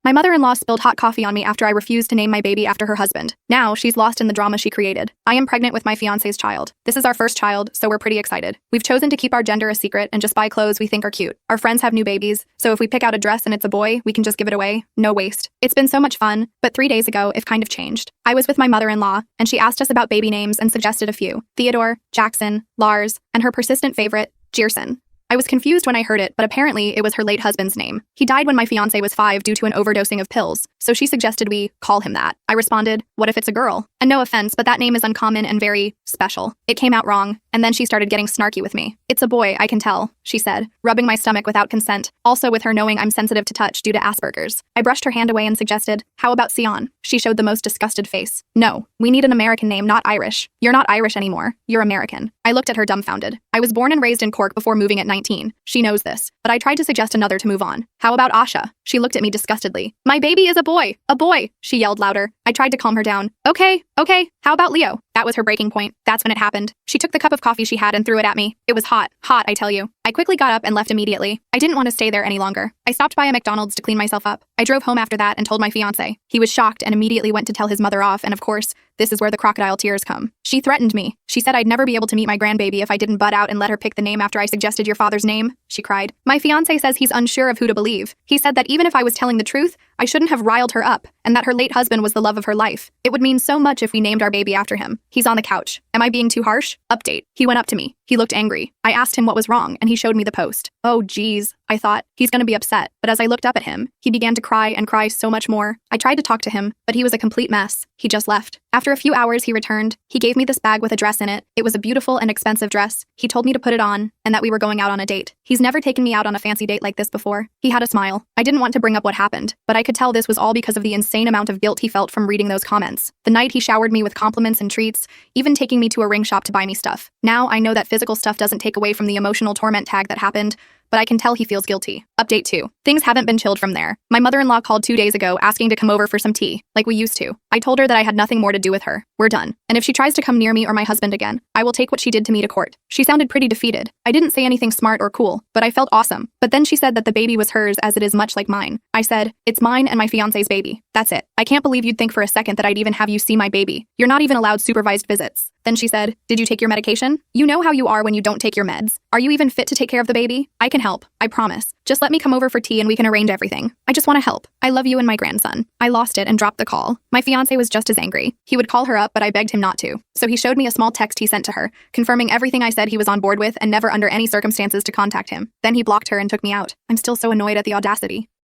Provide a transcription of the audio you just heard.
My mother-in-law spilled hot coffee on me after I refused to name my baby after her husband. Now, she's lost in the drama she created. I am pregnant with my fiancé's child. This is our first child, so we're pretty excited. We've chosen to keep our gender a secret and just buy clothes we think are cute. Our friends have new babies, so if we pick out a dress and it's a boy, we can just give it away. No waste. It's been so much fun, but 3 days ago, it kind of changed. I was with my mother-in-law, and she asked us about baby names and suggested a few: Theodore, Jackson, Lars, and her persistent favorite, Jerson. I was confused when I heard it, but apparently it was her late husband's name. He died when my fiancé was 5 due to an overdosing of pills, so she suggested we call him that. I responded, what if it's a girl? And no offense, but that name is uncommon and very special. It came out wrong, and then she started getting snarky with me. It's a boy, I can tell, she said, rubbing my stomach without consent, also with her knowing I'm sensitive to touch due to Asperger's. I brushed her hand away and suggested, how about Sion? She showed the most disgusted face. No, we need an American name, not Irish. You're not Irish anymore. You're American. I looked at her dumbfounded. I was born and raised in Cork before moving at 19. She knows this, but I tried to suggest another to move on. How about Asha? She looked at me disgustedly. My baby is a boy! A boy! She yelled louder. I tried to calm her down. Okay. How about Leo? That was her breaking point. That's when it happened. She took the cup of coffee she had and threw it at me. It was hot, I tell you. I quickly got up and left immediately. I didn't want to stay there any longer. I stopped by a McDonald's to clean myself up. I drove home after that and told my fiancé. He was shocked and immediately went to tell his mother off, and of course, this is where the crocodile tears come. She threatened me. She said I'd never be able to meet my grandbaby if I didn't butt out and let her pick the name after I suggested your father's name, she cried. My fiancé says he's unsure of who to believe. He said that even if I was telling the truth, I shouldn't have riled her up, and that her late husband was the love of her life. It would mean so much if we named our baby after him. He's on the couch. Am I being too harsh? Update. He went up to me. He looked angry. I asked him what was wrong, and he showed me the post. Oh, geez, I thought. He's gonna be upset. But as I looked up at him, he began to cry and cry so much more. I tried to talk to him, but he was a complete mess. He just left. After a few hours, he returned. He gave me this bag with a dress in it. It was a beautiful and expensive dress. He told me to put it on, and that we were going out on a date. He's never taken me out on a fancy date like this before. He had a smile. I didn't want to bring up what happened, but I could tell this was all because of the insane amount of guilt he felt from reading those comments. The night he showered me with compliments and treats, even taking me to a ring shop to buy me stuff. Now I know that physical stuff doesn't take away from the emotional torment tag that happened, but I can tell he feels guilty. Update 2. Things haven't been chilled from there. My mother-in-law called 2 days ago asking to come over for some tea, like we used to. I told her that I had nothing more to do with her. We're done. And if she tries to come near me or my husband again, I will take what she did to me to court. She sounded pretty defeated. I didn't say anything smart or cool, but I felt awesome. But then she said that the baby was hers as it is much like mine. I said, it's mine and my fiancé's baby. That's it. I can't believe you'd think for a second that I'd even have you see my baby. You're not even allowed supervised visits. Then she said, did you take your medication? You know how you are when you don't take your meds. Are you even fit to take care of the baby? I can help. I promise. Just let me come over for tea and we can arrange everything. I just want to help. I love you and my grandson. I lost it and dropped the call. My fiancé was just as angry. He would call her up, but I begged him not to. So he showed me a small text he sent to her, confirming everything I said he was on board with and never under any circumstances to contact him. Then he blocked her and took me out. I'm still so annoyed at the audacity.